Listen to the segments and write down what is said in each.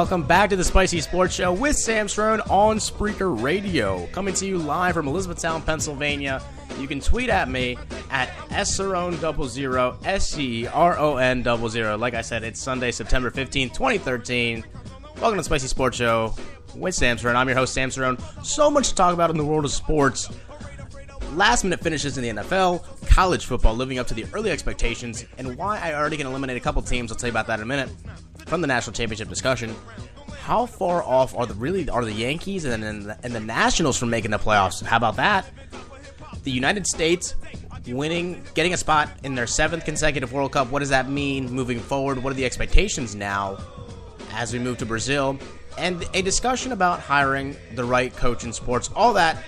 welcome back to the Spicy Sports Show with Sam Cerrone on Spreaker Radio. Coming to you live from Elizabethtown, Pennsylvania. You can tweet at me at SCerrone00, SCRON00. Like I said, it's Sunday, September 15th, 2013. Welcome to the Spicy Sports Show with Sam Cerrone. I'm your host, Sam Cerrone. So much to talk about in the world of sports. Last-minute finishes in the NFL, college football living up to the early expectations, and why I already can eliminate a couple teams. I'll tell you about that in a minute. From the national championship discussion, how far off are the Yankees and the Nationals from making the playoffs? How about that? The United States getting a spot in their 7th consecutive World Cup. What does that mean moving forward? What are the expectations now as we move to Brazil? And a discussion about hiring the right coach in sports. All that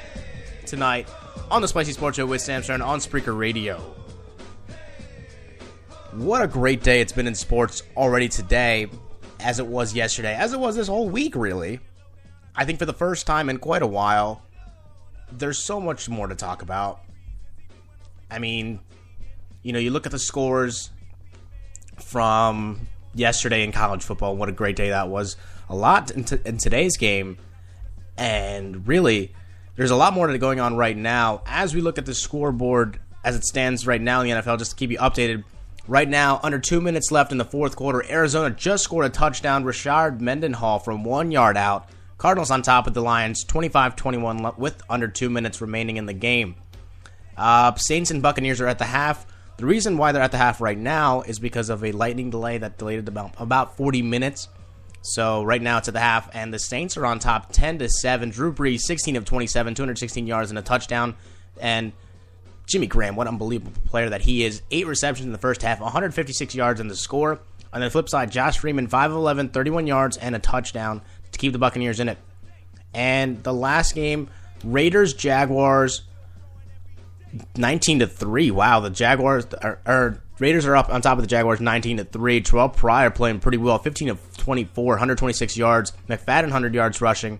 tonight on the Spicy Sports Show with Sam Cerrone on Spreaker Radio. What a great day it's been in sports already today, as it was yesterday, as it was this whole week, really. I think for the first time in quite a while, there's so much more to talk about. I mean, you look at the scores from yesterday in college football, what a great day that was. A lot in today's game, and really, there's a lot more going on right now. As we look at the scoreboard as it stands right now in the NFL, just to keep you updated, right now, under 2 minutes left in the fourth quarter, Arizona just scored a touchdown. Rashard Mendenhall from 1 yard out. Cardinals on top of the Lions, 25-21 with under 2 minutes remaining in the game. Saints and Buccaneers are at the half. The reason why they're at the half right now is because of a lightning delay that delayed it about 40 minutes. So right now it's at the half, and the Saints are on top 10-7. Drew Brees, 16 of 27, 216 yards and a touchdown. And Jimmy Graham, what an unbelievable player that he is. 8 receptions in the first half, 156 yards in the score. On the flip side, Josh Freeman, 5 of 11, 31 yards and a touchdown to keep the Buccaneers in it. And the last game, Raiders-Jaguars, 19-3. Wow, the Raiders are up on top of the Jaguars, 19-3. Terrell Pryor playing pretty well, 15 of 24, 126 yards. McFadden, 100 yards rushing.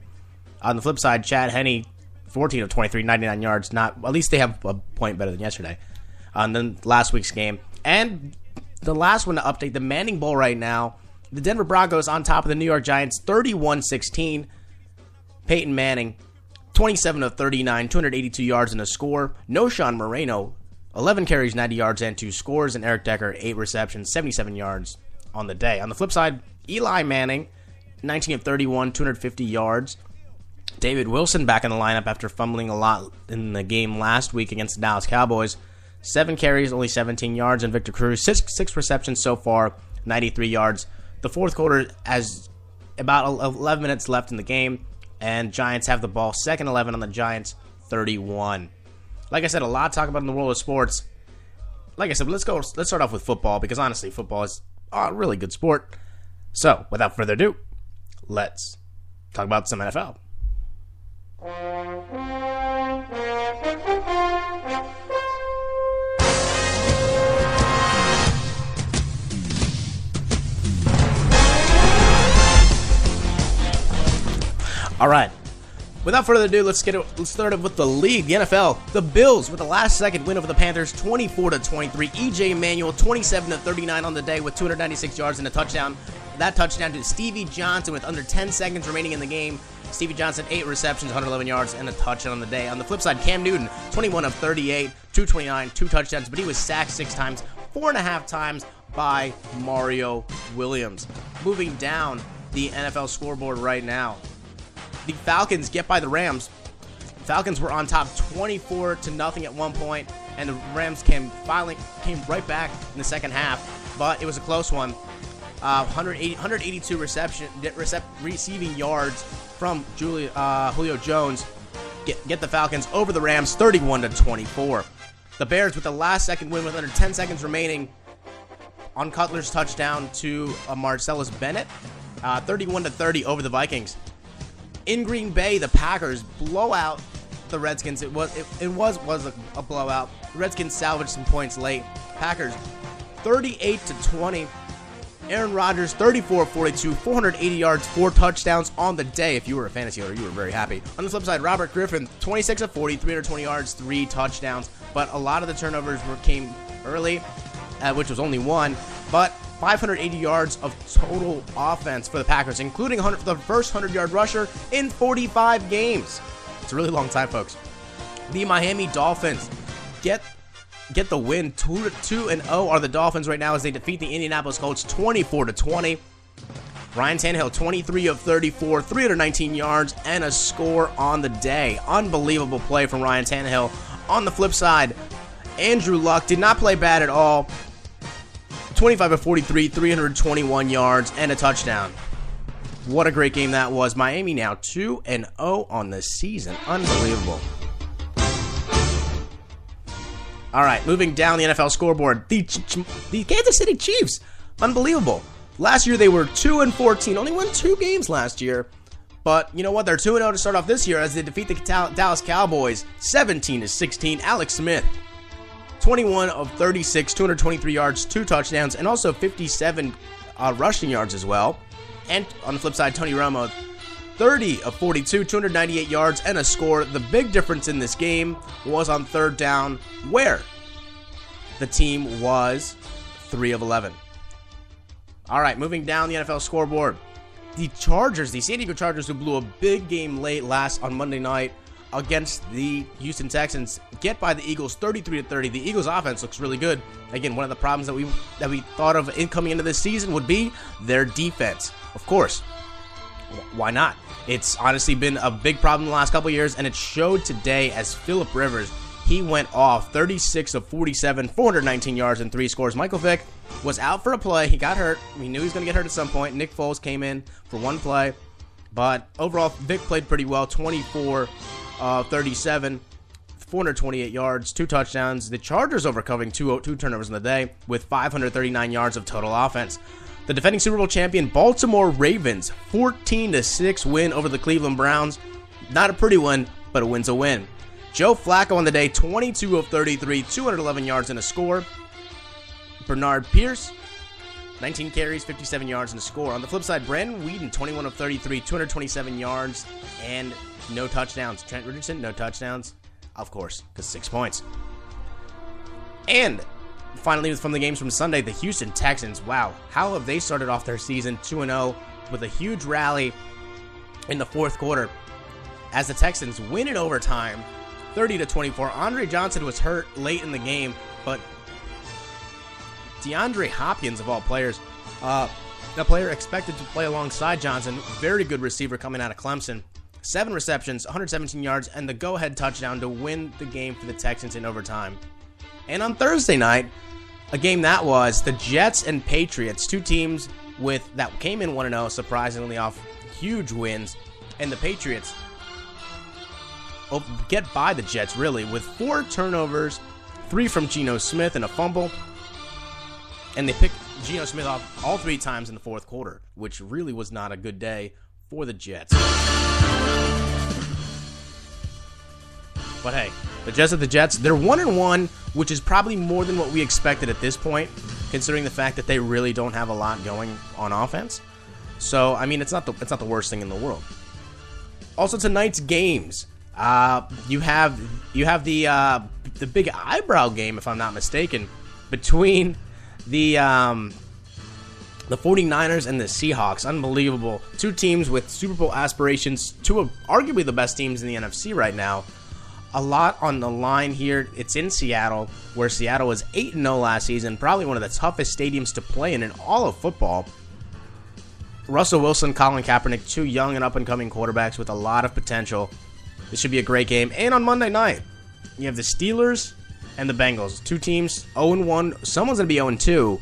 On the flip side, Chad Henne, 14 of 23, 99 yards. At least they have a point better than yesterday. And then last week's game. And the last one to update, the Manning Bowl right now. The Denver Broncos on top of the New York Giants, 31-16. Peyton Manning, 27 of 39, 282 yards and a score. Noshawn Moreno, 11 carries, 90 yards and 2 scores. And Eric Decker, 8 receptions, 77 yards on the day. On the flip side, Eli Manning, 19 of 31, 250 yards. David Wilson back in the lineup after fumbling a lot in the game last week against the Dallas Cowboys. 7 carries, only 17 yards. And Victor Cruz, 6 receptions so far, 93 yards. The fourth quarter has about 11 minutes left in the game, and Giants have the ball. Second 11 on the Giants, 31. Like I said, a lot to talk about in the world of sports. Like I said, let's start off with football, because honestly, football is a really good sport. So, without further ado, let's talk about some NFL. All right. Without further ado, let's start with the league, the NFL. The Bills with a last-second win over the Panthers, 24-23. E.J. Manuel, 27-39 on the day with 296 yards and a touchdown. That touchdown to Stevie Johnson with under 10 seconds remaining in the game. Stevie Johnson, 8 receptions, 111 yards, and a touchdown on the day. On the flip side, Cam Newton, 21 of 38, 229, 2 touchdowns, but he was sacked 6 times, 4.5 times by Mario Williams. Moving down the NFL scoreboard right now. The Falcons get by the Rams. Falcons were on top 24-0 at one point, and the Rams came right back in the second half, but it was a close one. 182 receiving yards from Julio Jones get the Falcons over the Rams 31-24. The Bears with the last-second win with under 10 seconds remaining on Cutler's touchdown to Marcellus Bennett, 31-30 over the Vikings. In Green Bay, the Packers blow out the Redskins. It was a blowout. The Redskins salvaged some points late. Packers 38-20. Aaron Rodgers 34-42, 480 yards, 4 touchdowns on the day. If you were a fantasy owner, you were very happy. On the flip side, Robert Griffin 26 of 40, 320 yards, 3 touchdowns. But a lot of the turnovers came early, which was only 1. But 580 yards of total offense for the Packers, including the first 100-yard rusher in 45 games. It's a really long time, folks. The Miami Dolphins get the win. 2-0 are the Dolphins right now as they defeat the Indianapolis Colts 24-20. Ryan Tannehill, 23 of 34, 319 yards, and a score on the day. Unbelievable play from Ryan Tannehill. On the flip side, Andrew Luck did not play bad at all. 25 of 43, 321 yards, and a touchdown. What a great game that was. Miami now 2-0 on the season. Unbelievable. All right, moving down the NFL scoreboard. The Kansas City Chiefs. Unbelievable. Last year they were 2-14. Only won 2 games last year. But you know what? They're 2-0 to start off this year as they defeat the Dallas Cowboys 17-16. Alex Smith, 21 of 36, 223 yards, 2 touchdowns, and also 57 rushing yards as well. And on the flip side, Tony Romo, 30 of 42, 298 yards, and a score. The big difference in this game was on third down, where the team was 3 of 11. All right, moving down the NFL scoreboard. The San Diego Chargers, who blew a big game late on Monday night against the Houston Texans, get by the Eagles 33-30. The Eagles' offense looks really good. Again, one of the problems that we thought of coming into this season would be their defense. Of course, why not? It's honestly been a big problem the last couple of years, and it showed today as Phillip Rivers, he went off 36 of 47, 419 yards, and 3 scores. Michael Vick was out for a play. He got hurt. We knew he was going to get hurt at some point. Nick Foles came in for one play. But overall, Vick played pretty well. 24 37, 428 yards, 2 touchdowns. The Chargers overcoming 2 turnovers in the day with 539 yards of total offense. The defending Super Bowl champion Baltimore Ravens, 14-6 win over the Cleveland Browns. Not a pretty win, but a win's a win. Joe Flacco on the day, 22 of 33, 211 yards and a score. Bernard Pierce, 19 carries, 57 yards and a score. On the flip side, Brandon Weeden, 21 of 33, 227 yards and no touchdowns. Trent Richardson, no touchdowns. Of course, because 6 points. And finally, from the games from Sunday, the Houston Texans. Wow, how have they started off their season 2-0 with a huge rally in the fourth quarter as the Texans win in overtime, 30-24. Andre Johnson was hurt late in the game, but DeAndre Hopkins, of all players, the player expected to play alongside Johnson, very good receiver coming out of Clemson. 7 receptions, 117 yards, and the go-ahead touchdown to win the game for the Texans in overtime. And on Thursday night, a game that was the Jets and Patriots, 2 teams that came in 1-0, surprisingly off huge wins, and the Patriots get by the Jets, really, with 4 turnovers, 3 from Geno Smith and a fumble. And they picked Geno Smith off all 3 times in the fourth quarter, which really was not a good day for the Jets. But hey, the Jets are the Jets. They're 1-1, which is probably more than what we expected at this point, considering the fact that they really don't have a lot going on offense. So, I mean, it's not the worst thing in the world. Also, tonight's games. You have the big eyebrow game, if I'm not mistaken, between the 49ers and the Seahawks. Unbelievable. 2 teams with Super Bowl aspirations, 2 of arguably the best teams in the NFC right now. A lot on the line here. It's in Seattle, where Seattle was 8-0 last season, probably one of the toughest stadiums to play in all of football. Russell Wilson, Colin Kaepernick, 2 young and up-and-coming quarterbacks with a lot of potential. This should be a great game. And on Monday night, you have the Steelers and the Bengals. 2 teams, 0-1. Someone's going to be 0-2.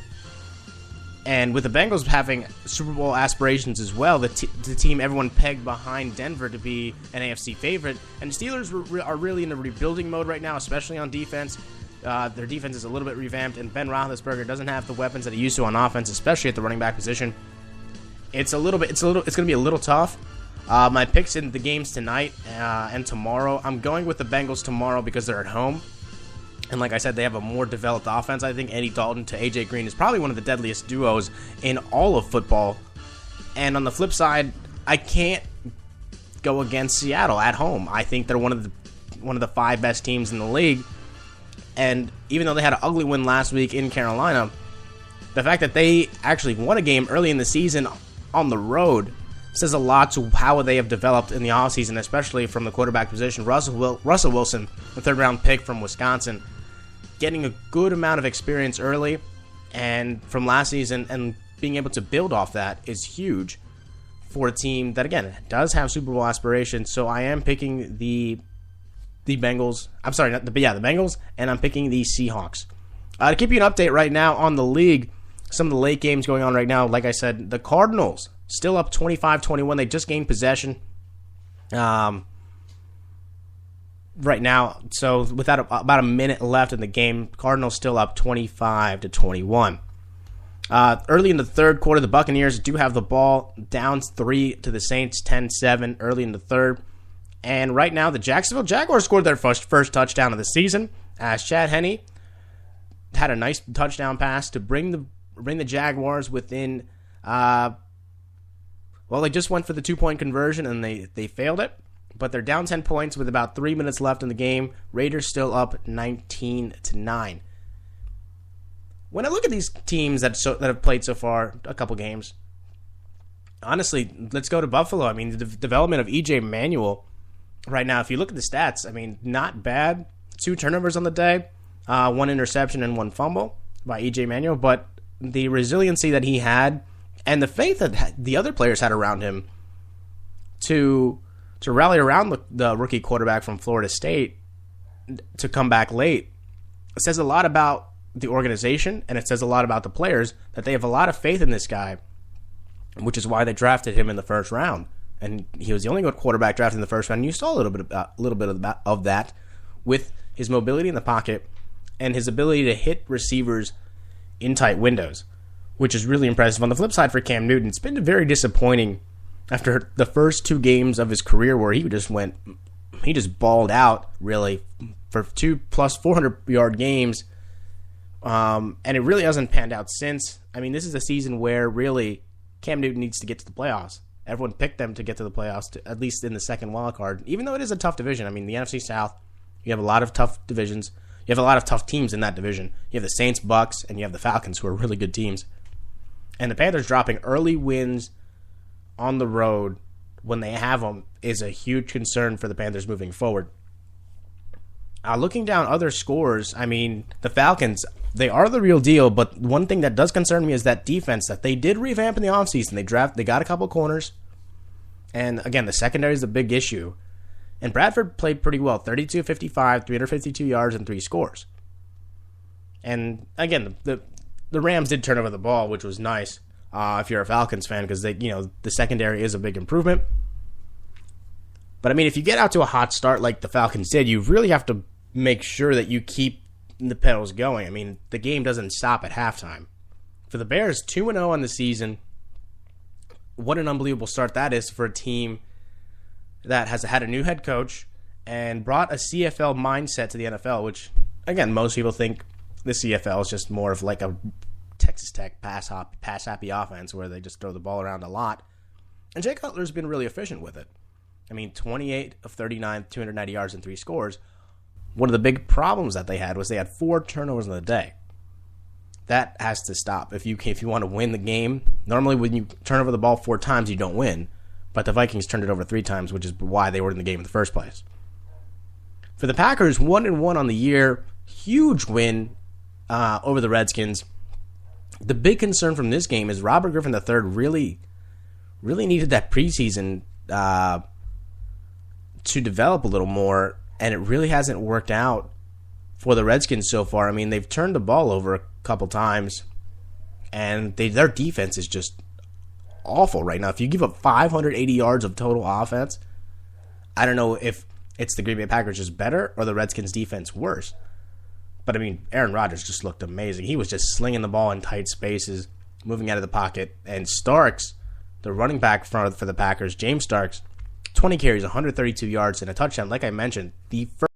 And with the Bengals having Super Bowl aspirations as well, the team everyone pegged behind Denver to be an AFC favorite. And the Steelers are really in a rebuilding mode right now, especially on defense. Their defense is a little bit revamped, and Ben Roethlisberger doesn't have the weapons that he used to on offense, especially at the running back position. It's going to be a little tough. My picks in the games tonight and tomorrow, I'm going with the Bengals tomorrow because they're at home. And like I said, they have a more developed offense. I think Andy Dalton to A.J. Green is probably one of the deadliest duos in all of football. And on the flip side, I can't go against Seattle at home. I think they're one of the 5 best teams in the league. And even though they had an ugly win last week in Carolina, The fact that they actually won a game early in the season on the road says a lot to how they have developed in the offseason, especially from the quarterback position. Russell Wilson, the third-round pick from Wisconsin, getting a good amount of experience early and from last season, and being able to build off that is huge for a team that, again, does have Super Bowl aspirations. So I am picking the Bengals. I'm sorry, the Bengals, and I'm picking the Seahawks. To keep you an update right now on the league, some of the late games going on right now, like I said, the Cardinals still up 25-21. They just gained possession right now. So without about a minute left in the game, Cardinals still up 25-21. Early in the third quarter, the Buccaneers do have the ball, down 3 to the Saints, 10-7 early in the third. And right now, the Jacksonville Jaguars scored their first touchdown of the season as Chad Henne had a nice touchdown pass to bring the Jaguars within. Well, they just went for the 2-point conversion and they failed it, but they're down 10 points with about 3 minutes left in the game. Raiders still up 19-9. When I look at these teams that have played so far, a couple games, honestly, let's go to Buffalo. I mean, the development of E.J. Manuel right now, if you look at the stats, I mean, not bad. 2 turnovers on the day, 1 interception and 1 fumble by E.J. Manuel, but the resiliency that he had and the faith that the other players had around him to rally around the rookie quarterback from Florida State to come back late, it says a lot about the organization, and it says a lot about the players, that they have a lot of faith in this guy, which is why they drafted him in the first round. And he was the only good quarterback drafted in the first round. And you saw a little bit of that with his mobility in the pocket and his ability to hit receivers in tight windows, which is really impressive. On the flip side for Cam Newton, it's been very disappointing after the first 2 games of his career where he just balled out, really, for 2+ 400-yard games. And it really hasn't panned out since. I mean, this is a season where really Cam Newton needs to get to the playoffs. Everyone picked them to get to the playoffs, at least in the second wild card, even though it is a tough division. I mean, the NFC South, you have a lot of tough divisions. You have a lot of tough teams in that division. You have the Saints, Bucks, and you have the Falcons, who are really good teams. And the Panthers dropping early wins on the road when they have them is a huge concern for the Panthers moving forward. Looking down other scores, I mean, the Falcons, they are the real deal, but one thing that does concern me is that defense that they did revamp in the offseason. They got a couple corners, and again, the secondary is a big issue. And Bradford played pretty well, 32-55, 352 yards, and 3 scores. And again, the Rams did turn over the ball, which was nice if you're a Falcons fan, because the secondary is a big improvement. But I mean, if you get out to a hot start like the Falcons did, you really have to make sure that you keep the pedals going. I mean, the game doesn't stop at halftime. For the Bears, 2-0 on the season. What an unbelievable start that is for a team that has had a new head coach and brought a CFL mindset to the NFL, which, again, most people think the CFL is just more of like a Texas Tech pass-happy offense where they just throw the ball around a lot. And Jay Cutler's been really efficient with it. I mean, 28 of 39, 290 yards and 3 scores. One of the big problems that they had was they had 4 turnovers in the day. That has to stop. If you want to win the game, normally when you turn over the ball 4 times, you don't win. But the Vikings turned it over 3 times, which is why they were in the game in the first place. For the Packers, 1-1 on the year. Huge win over the Redskins. The big concern from this game is Robert Griffin III really needed that preseason to develop a little more, and it really hasn't worked out for the Redskins so far. I mean, they've turned the ball over a couple times, and their defense is just awful right now. If you give up 580 yards of total offense, I don't know if it's the Green Bay Packers just better or the Redskins defense worse. But, I mean, Aaron Rodgers just looked amazing. He was just slinging the ball in tight spaces, moving out of the pocket. And Starks, the running back for the Packers, James Starks, 20 carries, 132 yards, and a touchdown. Like I mentioned, the first